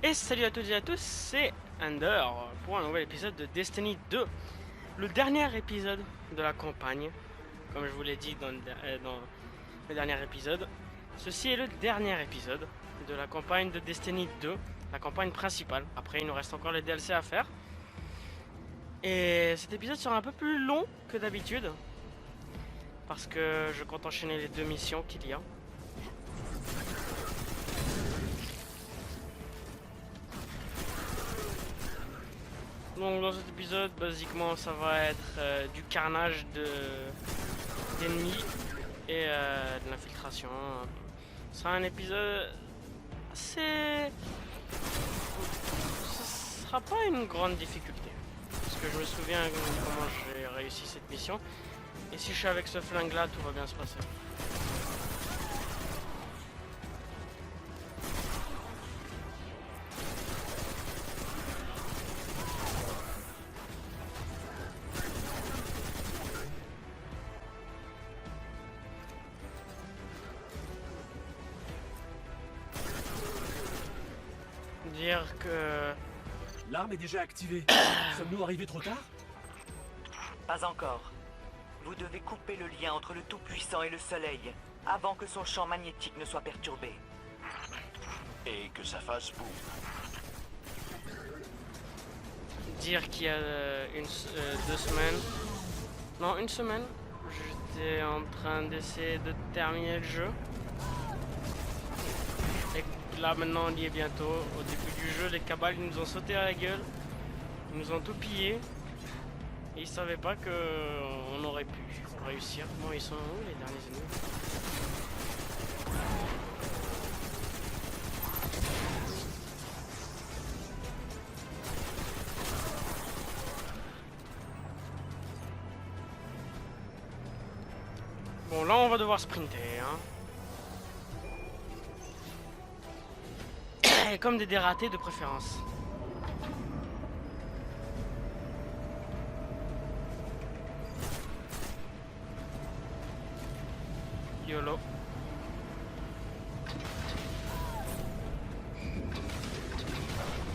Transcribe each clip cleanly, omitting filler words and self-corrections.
Et salut à toutes et à tous, c'est Ender pour un nouvel épisode de Destiny 2. Le dernier épisode de la campagne, comme je vous l'ai dit dans le dernier épisode. Ceci est le dernier épisode de la campagne de Destiny 2, la campagne principale. Après il nous reste encore les DLC à faire. Et cet épisode sera un peu plus long que d'habitude, parce que je compte enchaîner les deux missions qu'il y a. Donc dans cet épisode, basiquement, ça va être du carnage d'ennemis et de l'infiltration. Ce sera un épisode assez... Ce sera pas une grande difficulté, parce que je me souviens comment j'ai réussi cette mission. Et si je suis avec ce flingue là, tout va bien se passer. Dire que... L'arme est déjà activée. Sommes-nous arrivés trop tard? Pas encore. Vous devez couper le lien entre le Tout-Puissant et le Soleil, avant que son champ magnétique ne soit perturbé. Et que ça fasse boum. Dire qu'il y a 2 semaines... Non, une semaine, j'étais en train d'essayer de terminer le jeu. Et là maintenant on y est bientôt. Au début du jeu, les cabales nous ont sauté à la gueule. Ils nous ont tout pillé. Et ils savaient pas que on aurait pu réussir. Bon, ils sont où les derniers ennemis? Bon, là on va devoir sprinter, hein. Et comme des dératés de préférence. YOLO.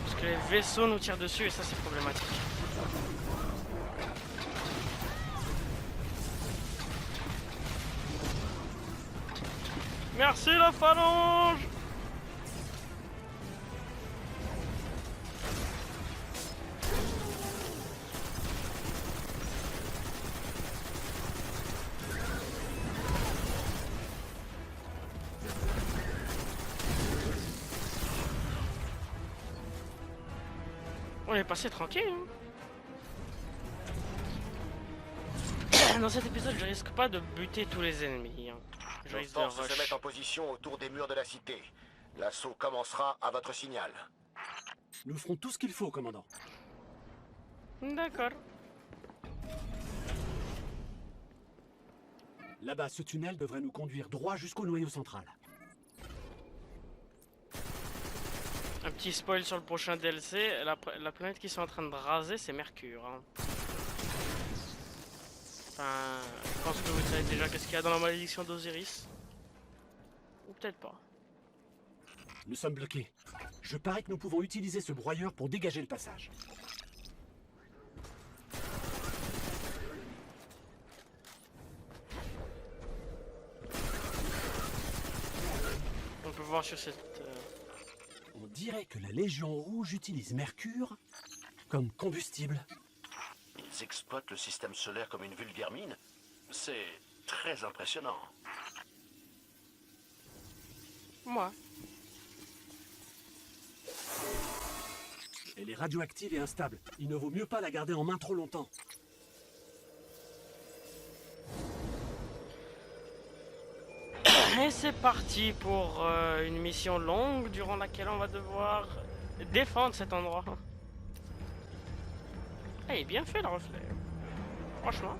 Parce que les vaisseaux nous tirent dessus et ça c'est problématique. Merci la phalange! On est passé tranquille, hein. Dans cet épisode, je risque pas de buter tous les ennemis, hein. Je Nos risque de forces se rush. mettent en position autour des murs de la cité. L'assaut commencera à votre signal. Nous ferons tout ce qu'il faut, commandant. D'accord. Là-bas, ce tunnel devrait nous conduire droit jusqu'au noyau central. Un petit spoil sur le prochain DLC, la planète qu'ils sont en train de raser, c'est Mercure, hein. Enfin, je pense que vous savez déjà qu'est-ce qu'il y a dans la malédiction d'Osiris. Ou peut-être pas. Nous sommes bloqués. Je parie que nous pouvons utiliser ce broyeur pour dégager le passage. On peut voir sur cette... On dirait que la Légion Rouge utilise Mercure comme combustible. Ils exploitent le système solaire comme une vulgaire mine. C'est très impressionnant. Moi. Elle est radioactive et instable. Il ne vaut mieux pas la garder en main trop longtemps. Et c'est parti pour une mission longue durant laquelle on va devoir défendre cet endroit. Ah, il est bien fait le reflet. Franchement.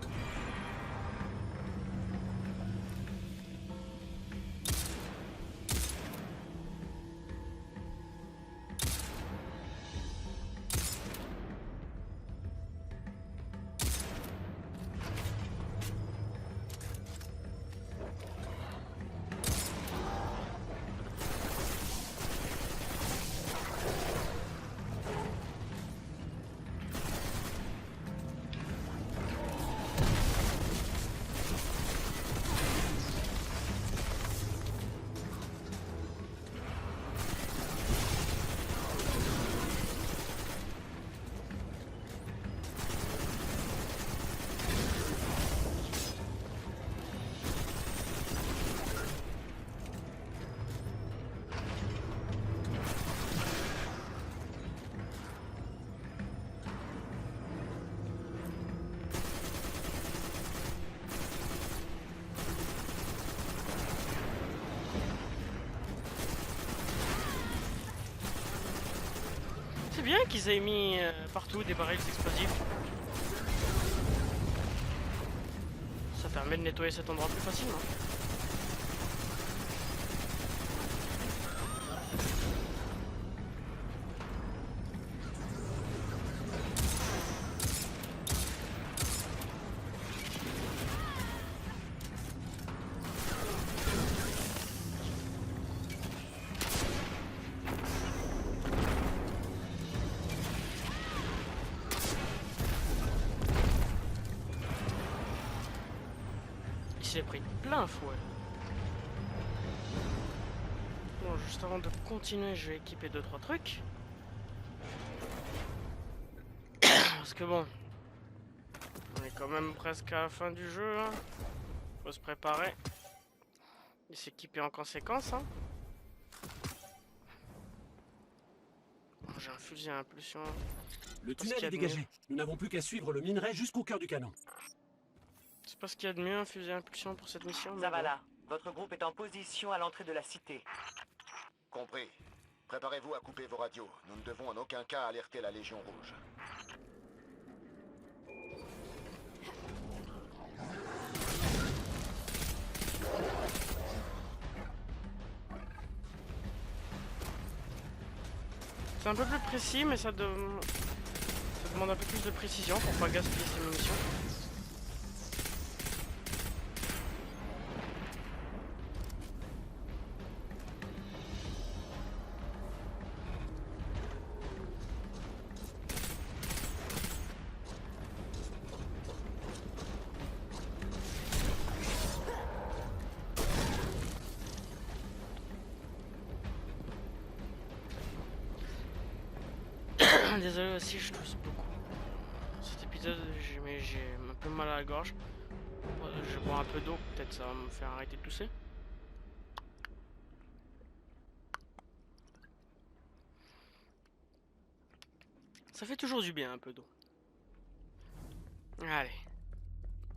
C'est bien qu'ils aient mis partout des barils explosifs. Ça permet de nettoyer cet endroit plus facilement. Il s'est pris plein fouet. Bon, juste avant de continuer, je vais équiper 2-3 trucs. Parce que bon, on est quand même presque à la fin du jeu. Hein. Faut se préparer et s'équiper en conséquence. Hein. Bon, j'ai un fusil à impulsion. Le tunnel est dégagé. Nous n'avons plus qu'à suivre le minerai jusqu'au cœur du canon. C'est pas ce qu'il y a de mieux un fusil à impulsion pour cette mission. mais Zavala, votre groupe est en position à l'entrée de la cité. Compris. Préparez-vous à couper vos radios. Nous ne devons en aucun cas alerter la Légion Rouge. C'est un peu plus précis, mais ça demande un peu plus de précision pour pas gaspiller ses munitions. Désolé aussi, je tousse beaucoup. Cet épisode, j'ai un peu mal à la gorge. Je bois un peu d'eau, peut-être ça va me faire arrêter de tousser. Ça fait toujours du bien un peu d'eau. Allez,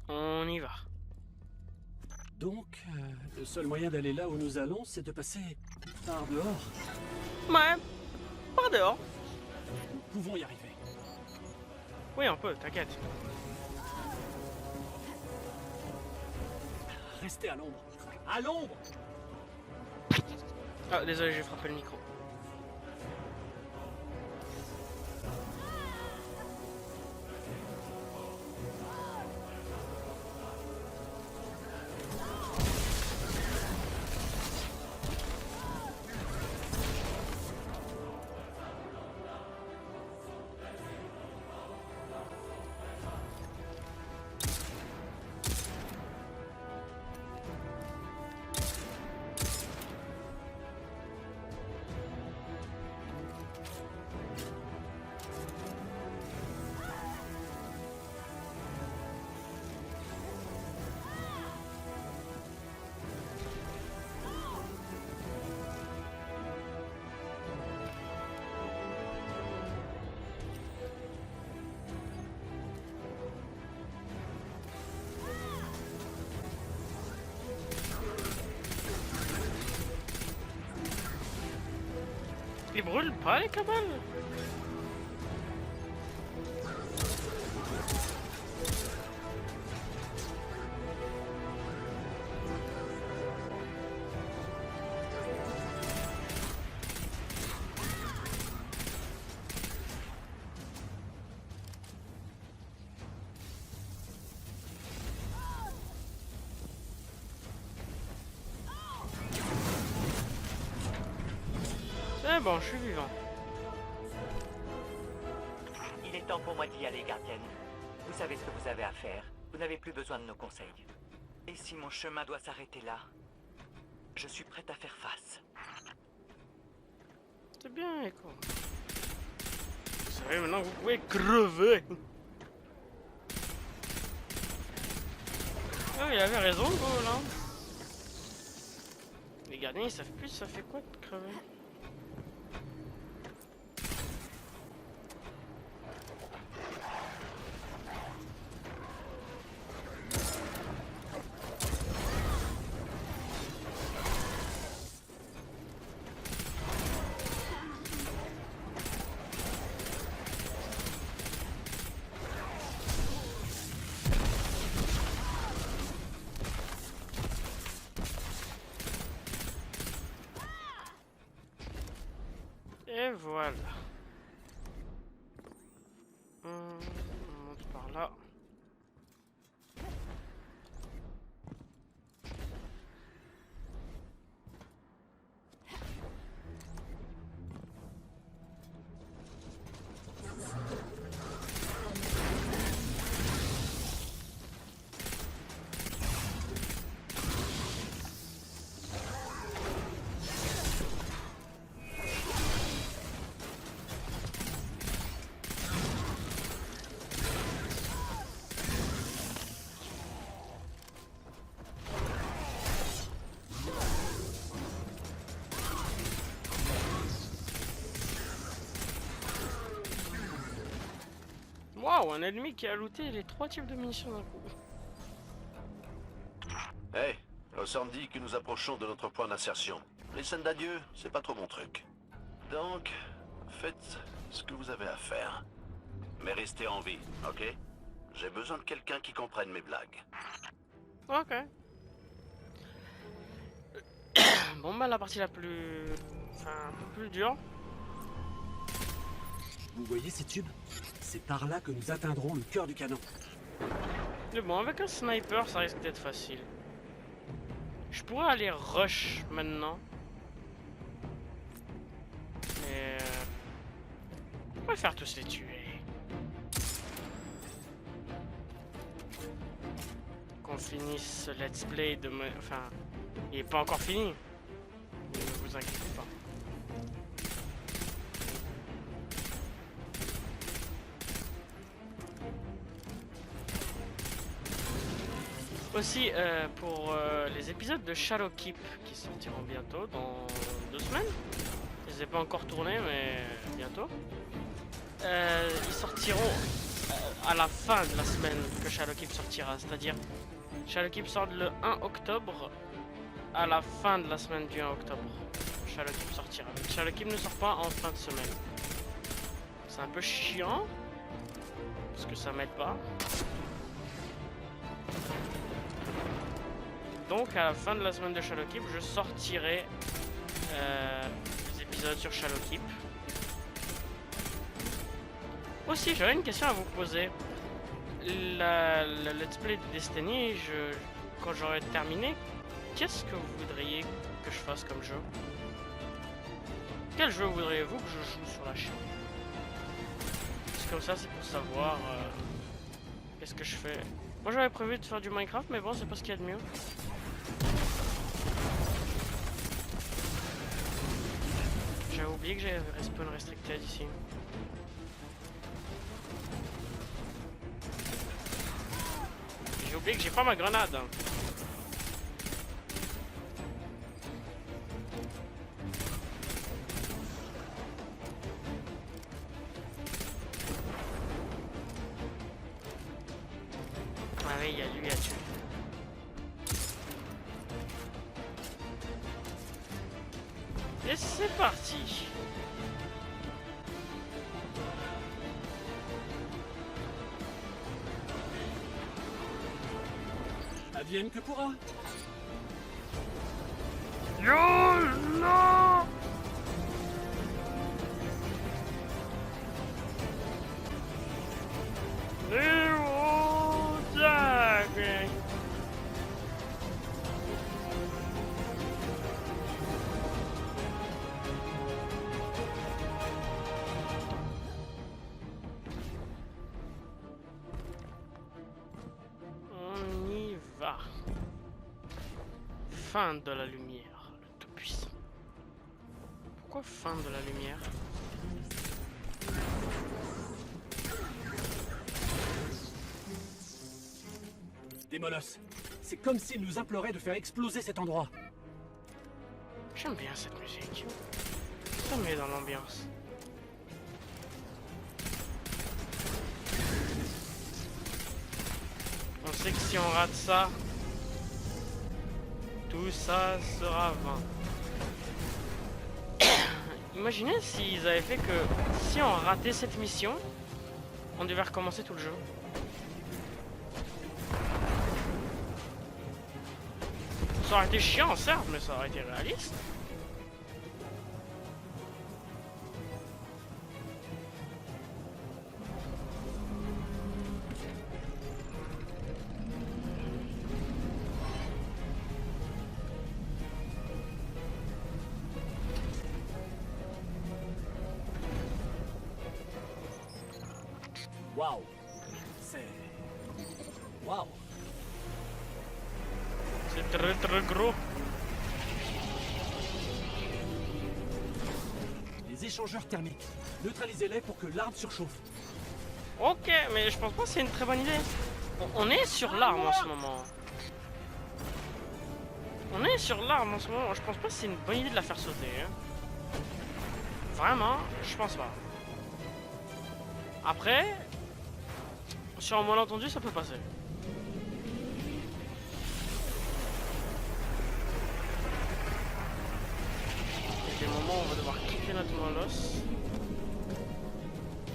on y va. Donc, le seul moyen d'aller là où nous allons, c'est de passer par dehors. Ouais, par dehors. Nous pouvons y arriver. Oui, on peut, t'inquiète. Restez à l'ombre. À l'ombre! Ah, désolé, j'ai frappé le micro. Ils brûlent pas les cabanes? C'est bon, je suis vivant. Il est temps pour moi d'y aller, gardienne. Vous savez ce que vous avez à faire. Vous n'avez plus besoin de nos conseils. Et si mon chemin doit s'arrêter là, je suis prête à faire face. C'est bien, Echo. Vous savez maintenant que vous pouvez crever. Ah, il avait raison, gros, là. Les gardiens, ils savent plus ça fait quoi de crever. voilà. On monte par là. Waouh, un ennemi qui a looté les 3 types de munitions d'un coup. Hey, Ossan dit que nous approchons de notre point d'insertion. Les scènes d'adieu, c'est pas trop mon truc. Donc, faites ce que vous avez à faire. Mais restez en vie, ok? J'ai besoin de quelqu'un qui comprenne mes blagues. Ok. Bon bah la partie la plus... Enfin, un peu plus dure. Vous voyez ces tubes? C'est par là que nous atteindrons le cœur du canon. Mais bon, avec un sniper, ça risque d'être facile. Je pourrais aller rush maintenant. Mais... je préfère tous les tuer. Qu'on finisse ce let's play de... Enfin, il est pas encore fini. Ne vous inquiétez pas. Aussi, pour les épisodes de Shadowkeep qui sortiront bientôt, dans 2 semaines. Je les ai pas encore tournés, mais bientôt. Ils sortiront à la fin de la semaine que Shadowkeep sortira. C'est-à-dire, Shadowkeep sort le 1 octobre. À la fin de la semaine du 1 octobre, Shadowkeep sortira. Shadowkeep ne sort pas en fin de semaine. C'est un peu chiant, parce que ça m'aide pas. Donc à la fin de la semaine de Shadowkeep, je sortirai les épisodes sur Shadowkeep. Aussi, j'avais une question à vous poser. Le let's play de Destiny, quand j'aurai terminé, qu'est-ce que vous voudriez que je fasse comme jeu? Quel jeu voudriez-vous que je joue sur la chaîne? C'est comme ça, c'est pour savoir qu'est-ce que je fais. Moi j'avais prévu de faire du Minecraft, mais bon, c'est pas ce qu'il y a de mieux. J'avais oublié que j'avais respawn restricted ici. J'ai oublié que j'ai pas ma grenade. Ah oui, il y a lui à tuer. Et c'est parti. Advienne que pourra. Non. On y va. Fin de la lumière, le Tout-Puissant. Pourquoi fin de la lumière? Démolos, c'est comme s'il nous implorait de faire exploser cet endroit. J'aime bien cette musique. Ça me met dans l'ambiance. On sait que si on rate ça, tout ça sera vain. Imaginez s'ils avaient fait que si on ratait cette mission, on devait recommencer tout le jeu. Ça aurait été chiant certes, mais ça aurait été réaliste. Waouh. C'est... Waouh. C'est très très gros. Les échangeurs thermiques. Neutralisez-les pour que l'arme surchauffe. Ok, mais je pense pas que c'est une très bonne idée. On est sur l'arme en ce moment. On est sur l'arme en ce moment. Je pense pas que c'est une bonne idée de la faire sauter. Hein. Vraiment, je pense pas. Après, sur un malentendu, ça peut passer. Il y a des moments où on va devoir quitter notre molosse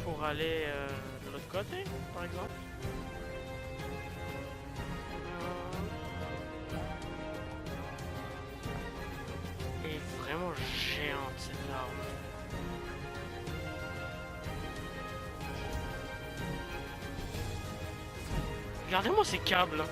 pour aller de l'autre côté, par exemple. Elle est vraiment géante cette arme. Regardez-moi ces câbles.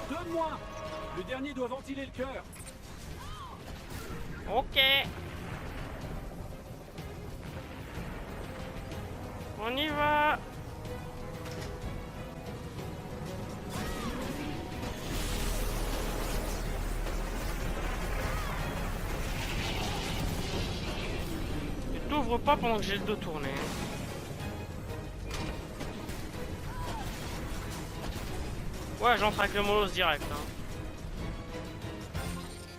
Donne-moi. Le dernier doit ventiler le cœur. Ok. On y va. Et t'ouvres pas pendant que j'ai le dos tourné. Ouais, j'entre avec le molosse direct. Hein.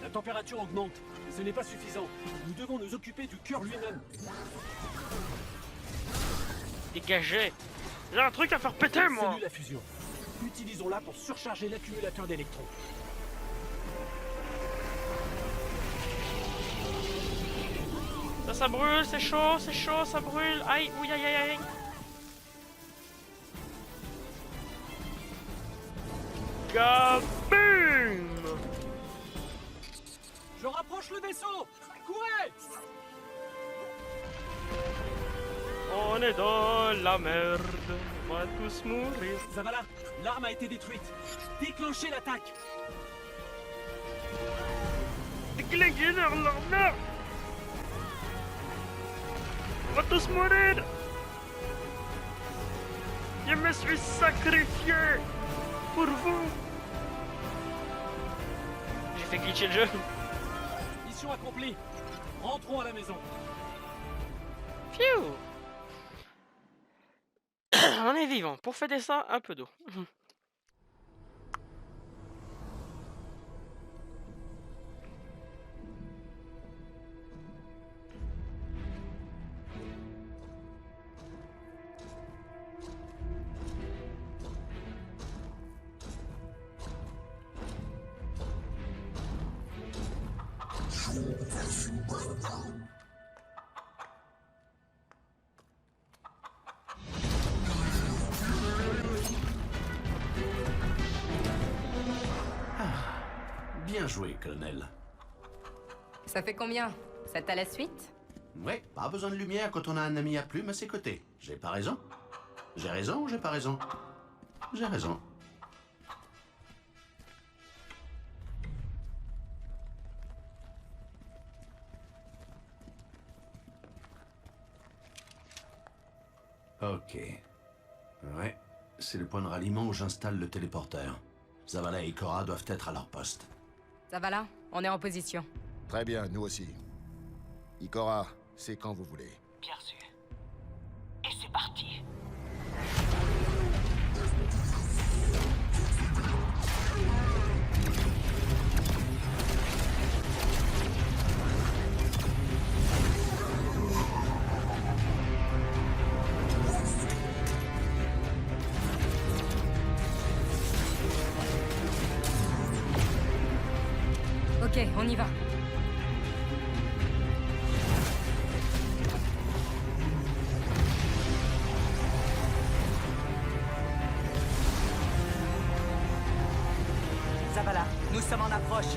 La température augmente. Ce n'est pas suffisant. Nous devons nous occuper du cœur lui-même. Dégagez. J'ai un truc à faire péter, moi. Cellule à fusion. Utilisons-la pour surcharger l'accumulateur d'électrons. Ça brûle, c'est chaud, ça brûle. Aïe, oui, aïe, aïe, aïe. Kaboom! Je rapproche le vaisseau. Courez! On est dans la merde. On va tous mourir. Zavala, l'arme a été détruite. Déclenchez l'attaque. Déclencher l'arme. On va tous mourir. Je me suis sacrifié pour vous. J'ai fait glitcher le jeu. Mission accomplie. Rentrons à la maison. Phew. On est vivant. Pour fêter ça, un peu d'eau. Bien joué, colonel. Ça fait combien? Ça t'a la suite? Ouais, pas besoin de lumière quand on a un ami à plume à ses côtés. J'ai pas raison? J'ai raison ou j'ai pas raison? J'ai raison. Ok. Ouais, c'est le point de ralliement où j'installe le téléporteur. Zavala et Ikora doivent être à leur poste. Ça va là? On est en position. Très bien, nous aussi. Ikora, c'est quand vous voulez. Bien sûr. Et c'est parti. Ok, on y va. Zavala, nous sommes en approche.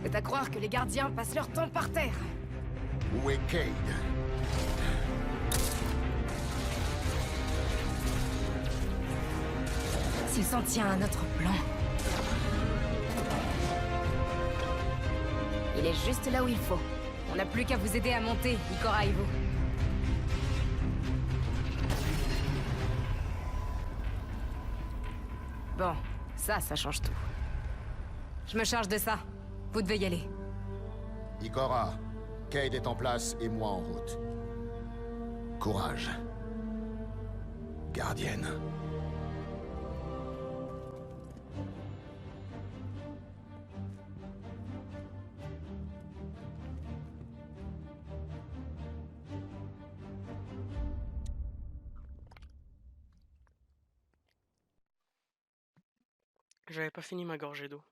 C'est à croire que les gardiens passent leur temps par terre. Où est Cayde? S'il s'en tient à notre plan... Il est juste là où il faut. On n'a plus qu'à vous aider à monter, Ikora et vous. Bon, ça change tout. Je me charge de ça. Vous devez y aller. Ikora, Cayde est en place et moi en route. Courage. Gardienne. J'avais pas fini ma gorgée d'eau.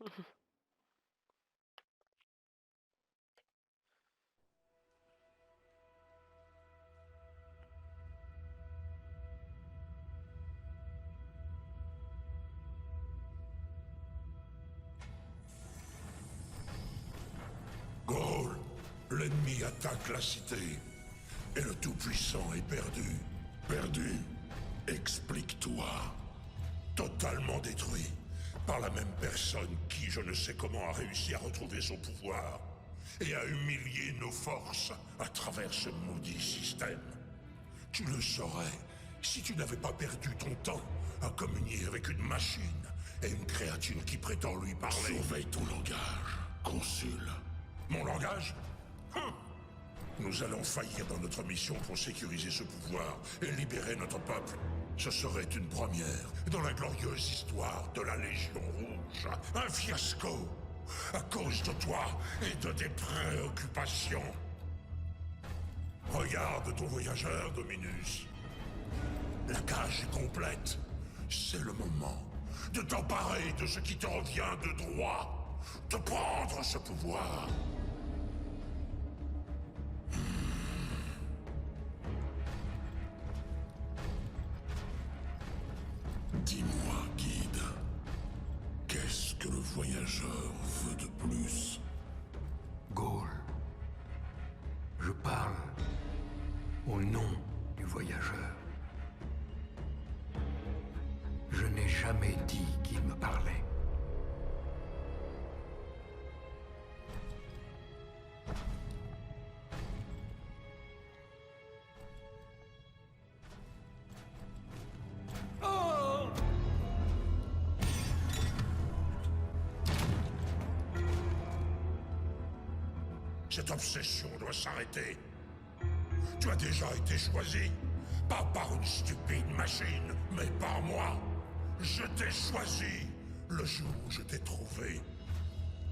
Ghaul, l'ennemi attaque la cité. Et le Tout-Puissant est perdu. Perdu. Explique-toi. Totalement détruit. Par la même personne qui, je ne sais comment, a réussi à retrouver son pouvoir. Et a humilié nos forces à travers ce maudit système. Tu le saurais si tu n'avais pas perdu ton temps à communier avec une machine et une créature qui prétend lui parler. Surveille ton langage, consul. Mon langage? Nous allons faillir dans notre mission pour sécuriser ce pouvoir et libérer notre peuple. Ce serait une première dans la glorieuse histoire de la Légion Rouge. Un fiasco à cause de toi et de tes préoccupations. Regarde ton voyageur, Dominus. La cage est complète. C'est le moment de t'emparer de ce qui te revient de droit. De prendre ce pouvoir. Dis-moi, guide, qu'est-ce que le voyageur veut de plus? Ghaul, je parle au nom du voyageur. Je n'ai jamais dit qu'il me parlait. Cette obsession doit s'arrêter. Tu as déjà été choisi, pas par une stupide machine, mais par moi. Je t'ai choisi le jour où je t'ai trouvé.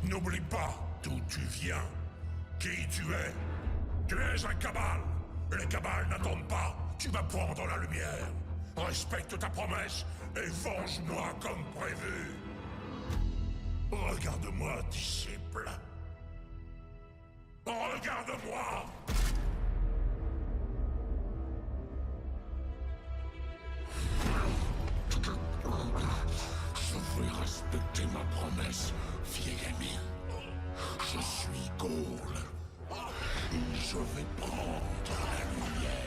N'oublie pas d'où tu viens, qui tu es. Tu es un Cabal. Les Cabals n'attendent pas. Tu vas prendre la lumière. Respecte ta promesse et venge-moi comme prévu. Regarde-moi, disciple. Regarde-moi! Je vais respecter ma promesse, vieil ami. Je suis Ghaul. Et je vais prendre la lumière.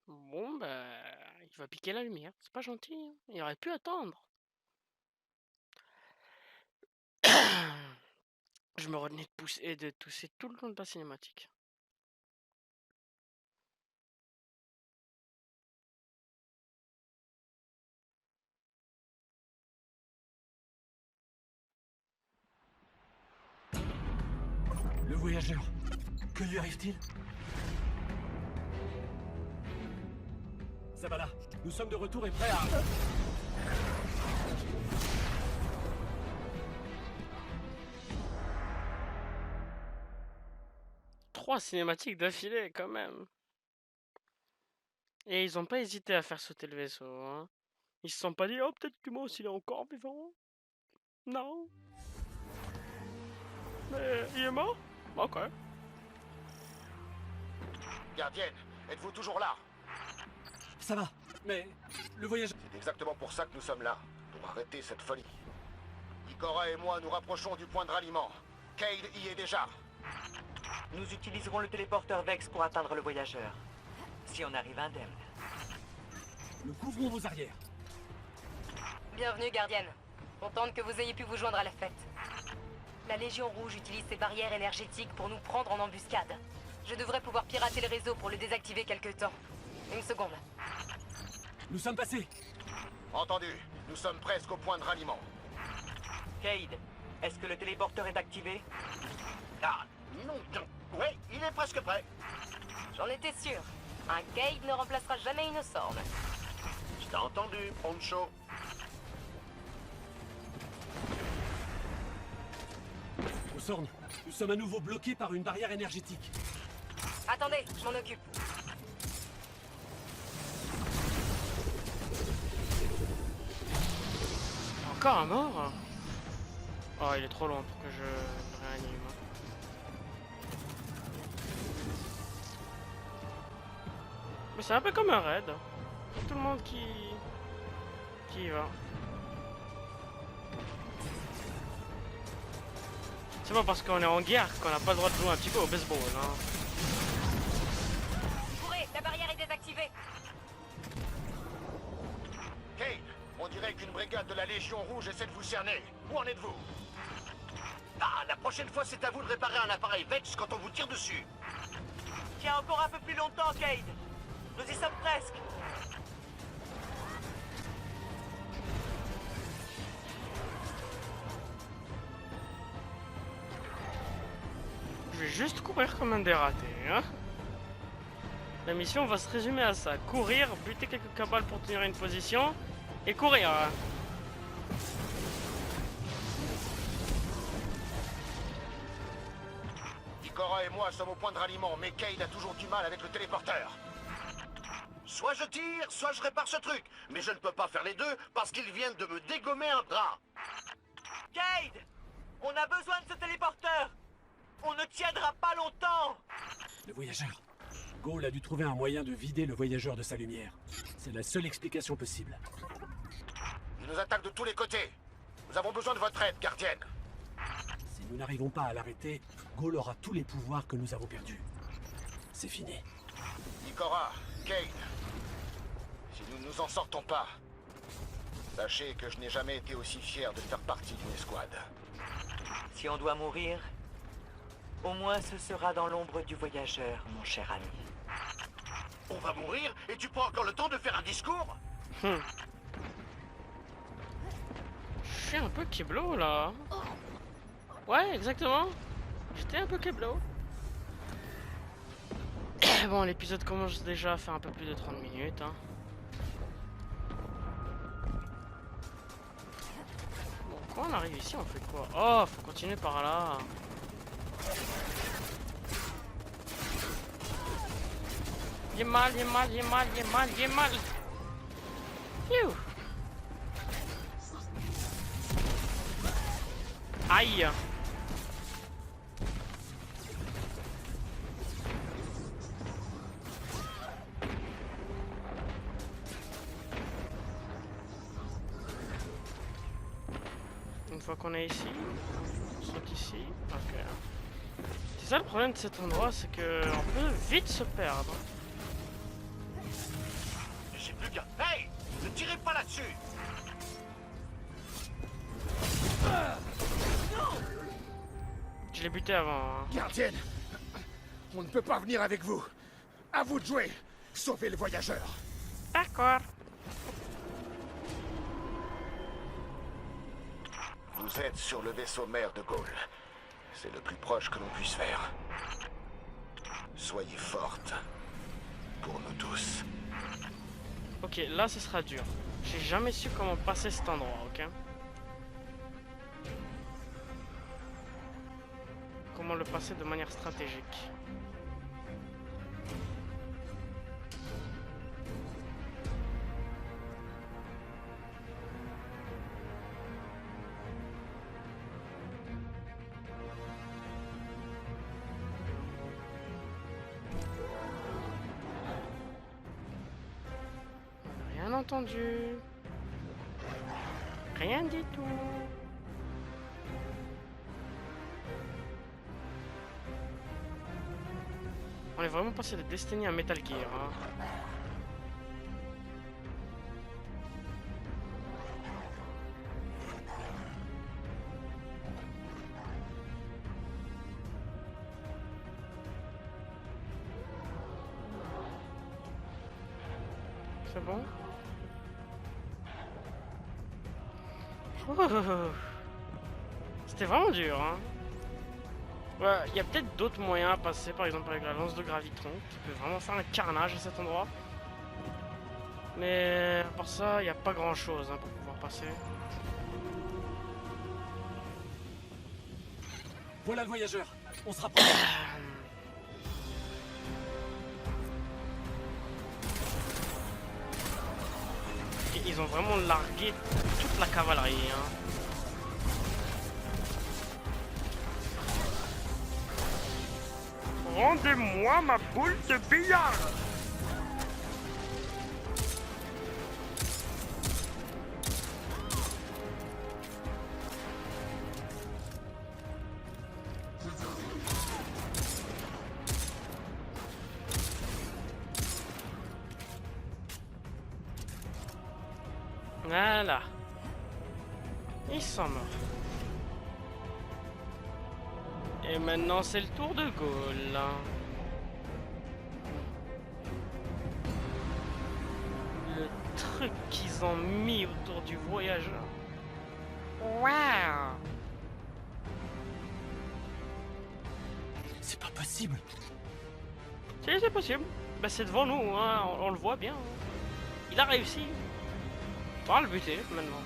Bon, bah, il va piquer la lumière. C'est pas gentil, hein. Il aurait pu attendre. Je me retenais de pousser et de tousser tout le long de la cinématique. Le voyageur, que lui arrive-t-il? Zavala, nous sommes de retour et prêts à... 3 cinématiques d'affilée quand même. Et ils ont pas hésité à faire sauter le vaisseau. Hein. Ils se sont pas dit, oh peut-être que moi aussi il est encore vivant. Non. Mais il est mort? Ok. Gardienne, êtes-vous toujours là? Ça va, mais le voyageur... C'est exactement pour ça que nous sommes là, pour arrêter cette folie. Ikora et moi nous rapprochons du point de ralliement. Cayde y est déjà. Nous utiliserons le téléporteur Vex pour atteindre le voyageur. Si on arrive indemne. Nous couvrons vos arrières. Bienvenue, gardienne. Contente que vous ayez pu vous joindre à la fête. La Légion Rouge utilise ses barrières énergétiques pour nous prendre en embuscade. Je devrais pouvoir pirater le réseau pour le désactiver quelque temps. Une seconde. Nous sommes passés. Entendu, nous sommes presque au point de ralliement. Cayde, est-ce que le téléporteur est activé? Ah, non, non. Oui, il est presque prêt. J'en étais sûr. Un Cayde ne remplacera jamais une Sorn. Je t'ai entendu, Poncho. Sorn, nous sommes à nouveau bloqués par une barrière énergétique. Attendez, je m'en occupe. Encore un mort? Oh, il est trop loin pour que je le réanime. Mais c'est un peu comme un raid. Tout le monde qui y va. C'est pas parce qu'on est en guerre qu'on n'a pas le droit de jouer un petit peu au baseball, hein. Courez, la barrière est désactivée. Cayde, on dirait qu'une brigade de la Légion Rouge essaie de vous cerner. Où en êtes-vous? Ah, la prochaine fois, c'est à vous de réparer un appareil Vex quand on vous tire dessus. Tiens encore un peu plus longtemps, Cayde. Nous y sommes presque. Je vais juste courir comme un dératé, hein. La mission va se résumer à ça. Courir, buter quelques cabales pour tenir une position, et courir. Hein. Ikora et moi sommes au point de ralliement, mais Cayde a toujours du mal avec le téléporteur. Soit je tire, soit je répare ce truc. Mais je ne peux pas faire les deux parce qu'ils viennent de me dégommer un bras. Cayde, on a besoin de ce téléporteur. On ne tiendra pas longtemps. Le voyageur. Ghaul a dû trouver un moyen de vider le voyageur de sa lumière. C'est la seule explication possible. Il nous attaque de tous les côtés. Nous avons besoin de votre aide, gardienne. Si nous n'arrivons pas à l'arrêter, Ghaul aura tous les pouvoirs que nous avons perdus. C'est fini. Ikora, Cayde, si nous ne nous en sortons pas, sachez que je n'ai jamais été aussi fier de faire partie d'une escouade. Si on doit mourir, au moins ce sera dans l'ombre du voyageur, mon cher ami. On va mourir et tu prends encore le temps de faire un discours? Je suis un peu keblo là. Ouais, exactement. J'étais un peu keblo. Bon, l'épisode commence déjà à faire un peu plus de 30 minutes. Hein. Bon, quand on arrive ici, on fait quoi? Oh, faut continuer par là. J'ai mal, j'ai mal, j'ai mal, j'ai mal, j'ai mal. Phew. Aïe. Une fois qu'on est ici, on saute ici. Ok. C'est ça le problème de cet endroit, c'est que on peut vite se perdre. J'ai plus qu'à... Hey! Ne tirez pas là-dessus! Je l'ai buté avant. Hein. Gardienne, on ne peut pas venir avec vous. À vous de jouer. Sauvez le voyageur. D'accord. Vous êtes sur le vaisseau mère de Ghaul. C'est le plus proche que l'on puisse faire. Soyez forte. Pour nous tous. Ok, là ce sera dur. J'ai jamais su comment passer cet endroit, ok? Comment le passer de manière stratégique. Rien entendu. Rien du tout. On est vraiment passé de Destiny à Metal Gear. Hein. C'est bon? C'était vraiment dur, hein. Ouais, il y a peut-être d'autres moyens à passer, par exemple avec la lance de gravitron, qui peut vraiment faire un carnage à cet endroit. Mais à part ça, il n'y a pas grand-chose hein, pour pouvoir passer. Voilà le voyageur. On se rapproche. Et ils ont vraiment largué toute la cavalerie. Hein. Rendez-moi ma boule de billard! Voilà. Ils sont morts. Et maintenant c'est le tour de Gaulle. Le truc qu'ils ont mis autour du voyageur. Waouh! C'est pas possible. Si, c'est possible. Bah, c'est devant nous, hein. On le voit bien. Il a réussi. Faudra le buter maintenant.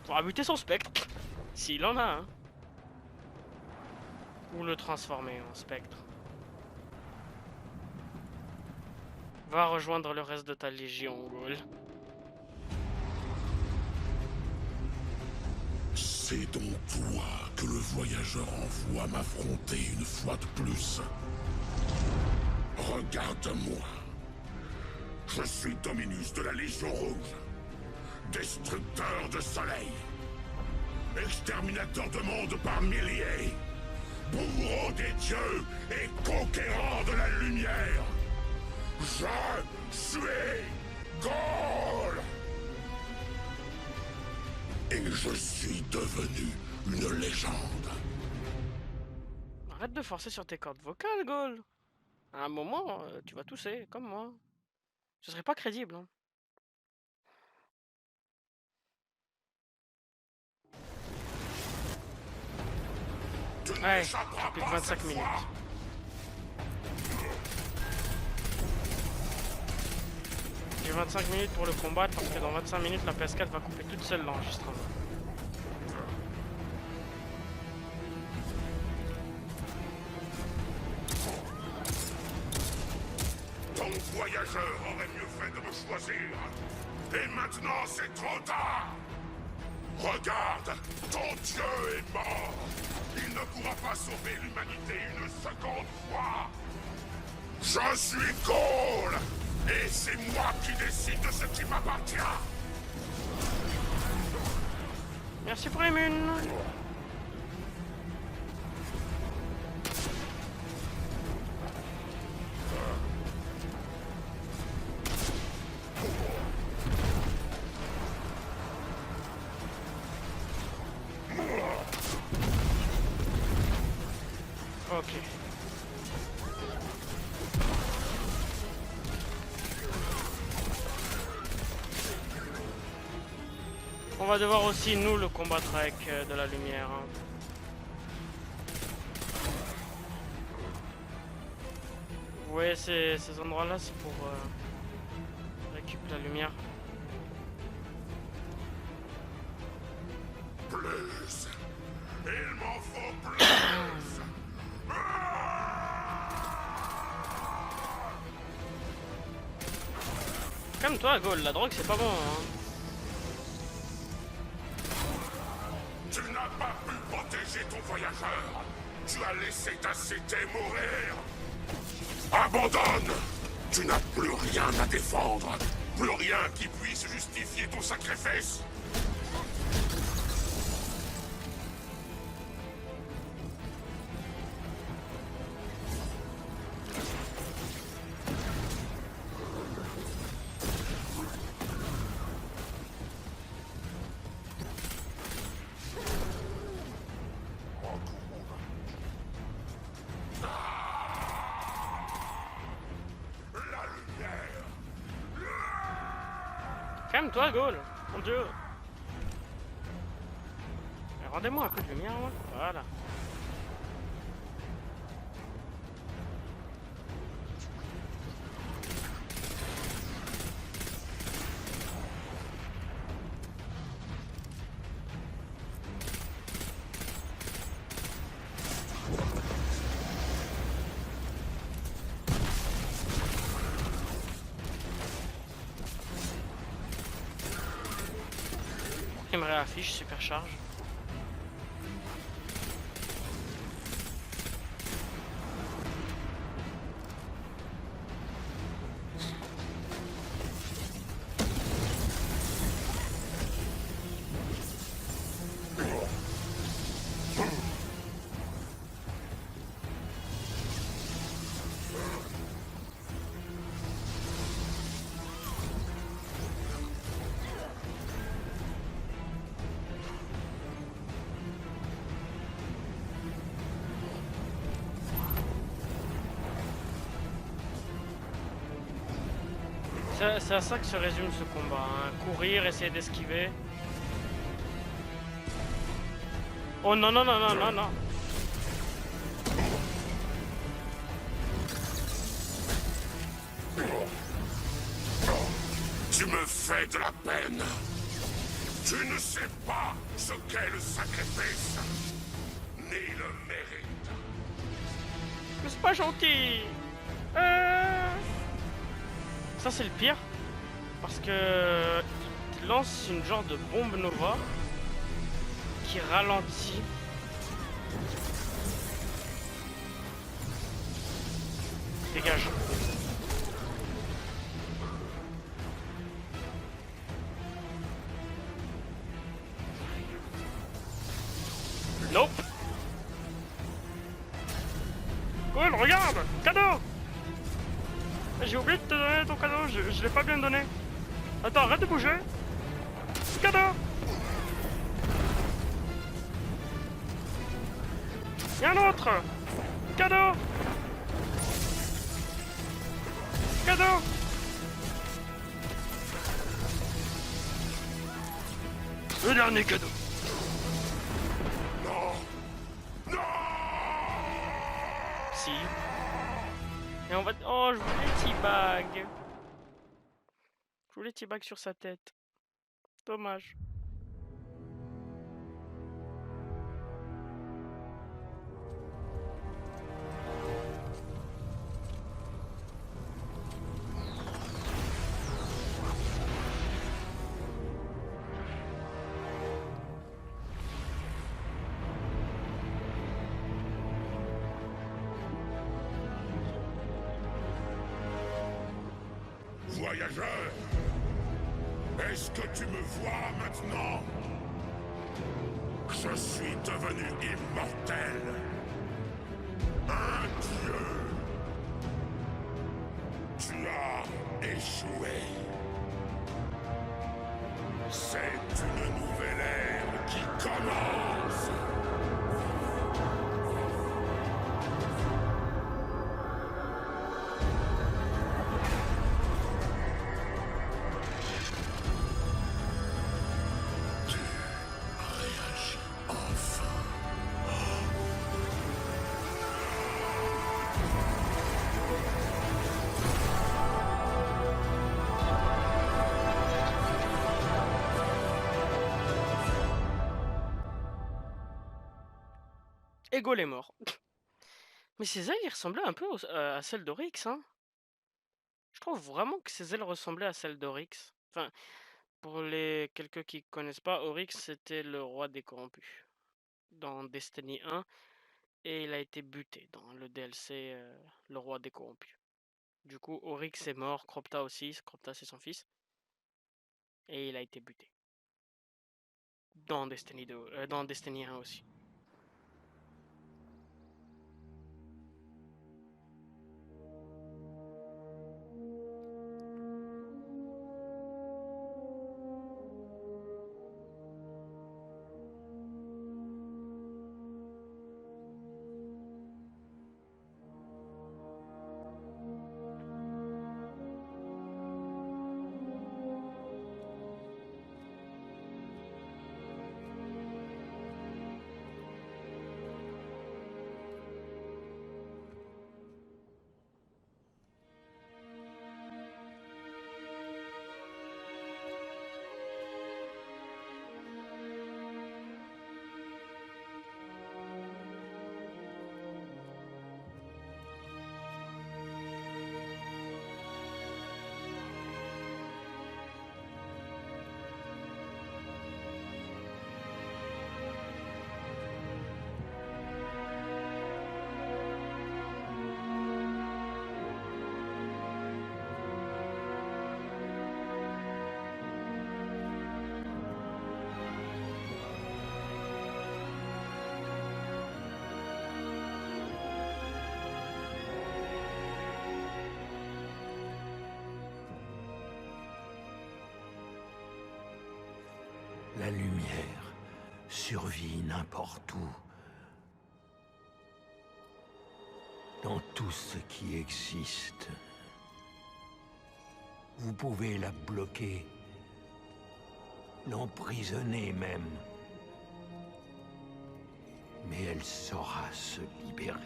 Faudra buter son spectre. S'il en a un. Ou le transformer en spectre. Va rejoindre le reste de ta légion, Gaulle. C'est donc toi que le voyageur envoie m'affronter une fois de plus. Regarde-moi. Je suis Dominus de la Légion Rouge. Destructeur de soleil. Exterminateur de monde par milliers. Bourreau des dieux et conquérant de la lumière. Je suis Gaulle. Et je suis devenu une légende. Arrête de forcer sur tes cordes vocales, Gaulle. À un moment, tu vas tousser, comme moi. Ce serait pas crédible. Hein. Ouais, plus de 25 minutes. J'ai 25 minutes pour le combattre parce que dans 25 minutes la PS4 va couper toute seule l'enregistrement. Ton voyageur aurait mieux fait de me choisir. Et maintenant c'est trop tard. Regarde, ton dieu est mort. Il ne pourra pas sauver l'humanité une seconde fois. Je suis Gaulle. Et c'est moi qui décide de ce qui m'appartient. Merci pour les munes. Ok. On va devoir aussi nous le combattre avec de la lumière. Hein. Vous voyez ces endroits-là, c'est pour récupérer la lumière. Plus. Il m'en faut plus. Calme-toi, Gaulle, la drogue c'est pas bon. Hein. Tu n'as pas pu protéger ton voyageur. Tu as laissé ta cité mourir. Abandonne. Tu n'as plus rien à défendre. Plus rien qui puisse justifier ton sacrifice. Calme-toi, Gaul. Mon dieu. Rendez-moi un peu de lumière, moi. Voilà. Il me réaffiche, supercharge. C'est à ça que se résume ce combat, hein. Courir, essayer d'esquiver. Oh non, non, non, non, non, non. Tu me fais de la peine. Tu ne sais pas ce qu'est le sacrifice, ni le mérite. Mais c'est pas gentil. Ça c'est le pire. Parce que il lance une genre de bombe nova qui ralentit. Dégage. Nope. Cool, regarde. Cadeau. J'ai oublié de te donner ton cadeau, je l'ai pas bien donné. Attends, arrête de bouger. Cadeau. Et un autre. Cadeau. Cadeau. Le dernier cadeau. Si. Et on va... Oh, je voulais teabag. Je voulais teabag sur sa tête. Dommage. Voyageur, est-ce que tu me vois maintenant? Je suis devenu immortel. Un dieu. Tu as échoué. C'est une nouvelle ère qui commence. Ego est mort. Mais ses ailes, ils ressemblaient un peu à celles d'Oryx, hein. Je trouve vraiment que ses ailes ressemblaient à celles d'Oryx. Enfin, pour les quelques qui connaissent pas, Oryx c'était le roi des corrompus dans Destiny 1 et il a été buté dans le DLC le roi des corrompus. Du coup, Oryx est mort, Cropta aussi, Cropta c'est son fils. Et il a été buté. Dans Destiny 2, dans Destiny 1 aussi. La lumière survit n'importe où. Dans tout ce qui existe. Vous pouvez la bloquer, l'emprisonner même. Mais elle saura se libérer.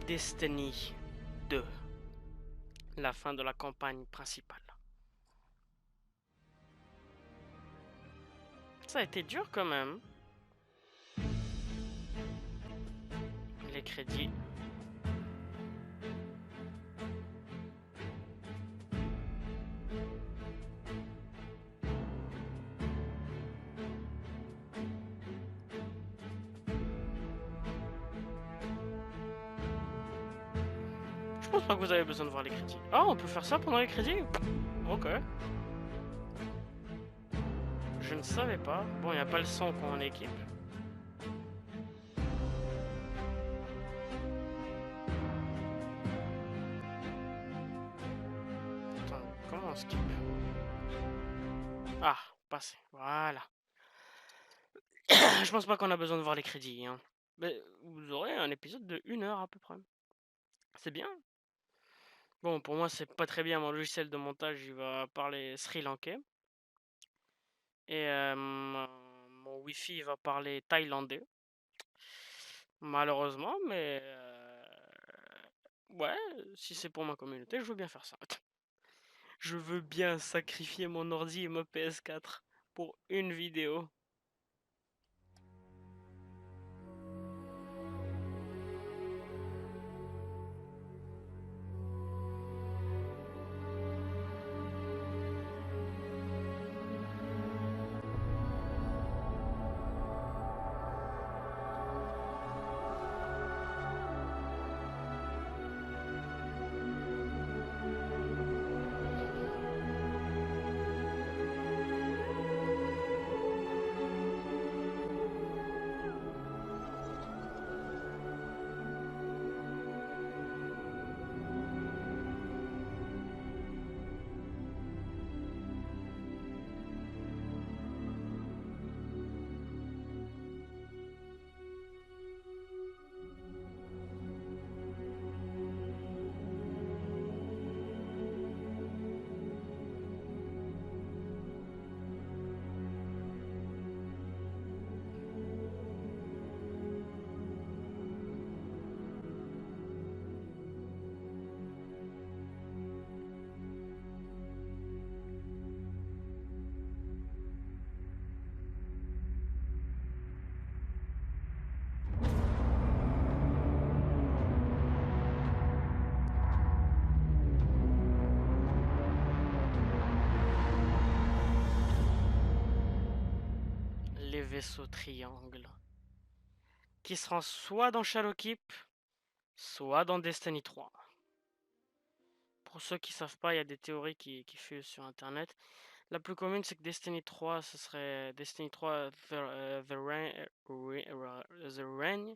Destiny 2. La fin de la campagne principale. Ça a été dur quand même. Les crédits. Je pense pas que vous avez besoin de voir les crédits. Ah, on peut faire ça pendant les crédits? Ok. Je ne savais pas. Bon, il n'y a pas le son quand on équipe. Attends, comment on skip? Ah, passé. Voilà. Je pense pas qu'on a besoin de voir les crédits, hein. Mais vous aurez un épisode de 1 heure à peu près. C'est bien. Bon, pour moi, c'est pas très bien. Mon logiciel de montage, il va parler sri-lankais. Et mon Wi-Fi, il va parler thaïlandais. Malheureusement, mais ouais, si c'est pour ma communauté, je veux bien faire ça. Je veux bien sacrifier mon ordi et ma PS4 pour une vidéo. des vaisseaux triangles qui seront soit dans Shadowkeep, soit dans Destiny 3. Pour ceux qui savent pas, il y a des théories qui fusent sur internet. La plus commune, c'est que Destiny 3, ce serait Destiny 3 the Reign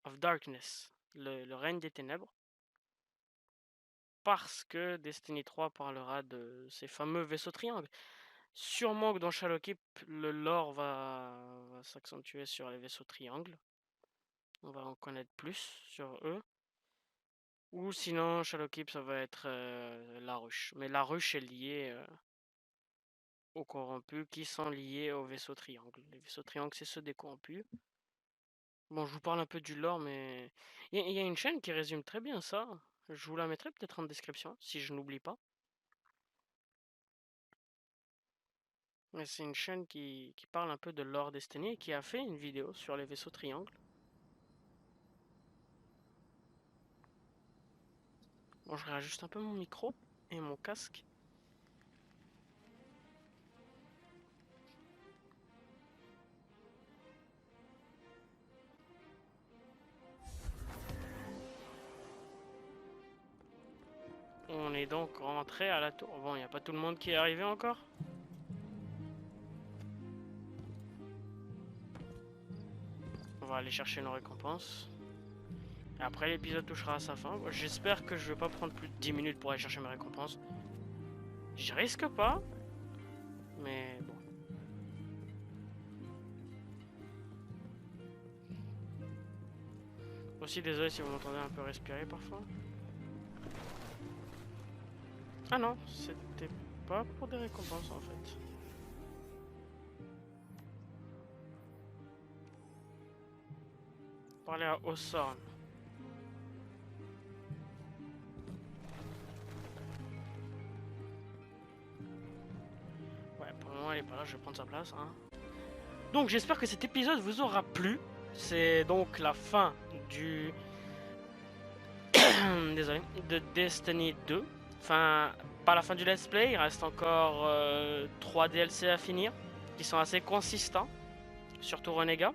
of Darkness, le règne des ténèbres. Parce que Destiny 3 parlera de ces fameux vaisseaux triangles. Sûrement que dans Shadowkeep, le lore va s'accentuer sur les vaisseaux triangles. On va en connaître plus sur eux. Ou sinon, Shadowkeep, ça va être la ruche. Mais la ruche est liée aux corrompus qui sont liés aux vaisseaux triangles. Les vaisseaux triangles, c'est ceux des corrompus. Bon, je vous parle un peu du lore, mais il y a une chaîne qui résume très bien ça. Je vous la mettrai peut-être en description, si je n'oublie pas. Mais c'est une chaîne qui parle un peu de lore Destiny et qui a fait une vidéo sur les vaisseaux triangles. Bon, je réajuste un peu mon micro et mon casque. On est donc rentré à la tour. Bon, il n'y a pas tout le monde qui est arrivé encore. On va aller chercher nos récompenses. Et après, l'épisode touchera à sa fin. J'espère que je vais pas prendre plus de 10 minutes pour aller chercher mes récompenses. Je risque pas. Mais bon. Aussi, désolé si vous m'entendez un peu respirer parfois. Ah non, c'était pas pour des récompenses en fait. Parler à Osorn. Ouais, pour le moment elle est pas là, je vais prendre sa place. Hein. Donc j'espère que cet épisode vous aura plu. C'est donc la fin du... Désolé, de Destiny 2. Enfin, pas la fin du let's play, il reste encore 3 DLC à finir, qui sont assez consistants, surtout Renega.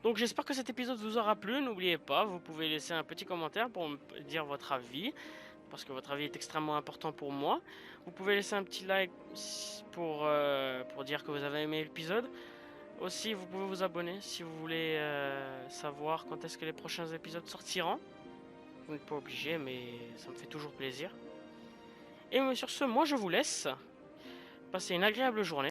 Donc j'espère que cet épisode vous aura plu, n'oubliez pas, vous pouvez laisser un petit commentaire pour me dire votre avis, parce que votre avis est extrêmement important pour moi. Vous pouvez laisser un petit like pour dire que vous avez aimé l'épisode. Aussi, vous pouvez vous abonner si vous voulez savoir quand est-ce que les prochains épisodes sortiront. Vous n'êtes pas obligé, mais ça me fait toujours plaisir. Et sur ce, moi je vous laisse. Passez une agréable journée.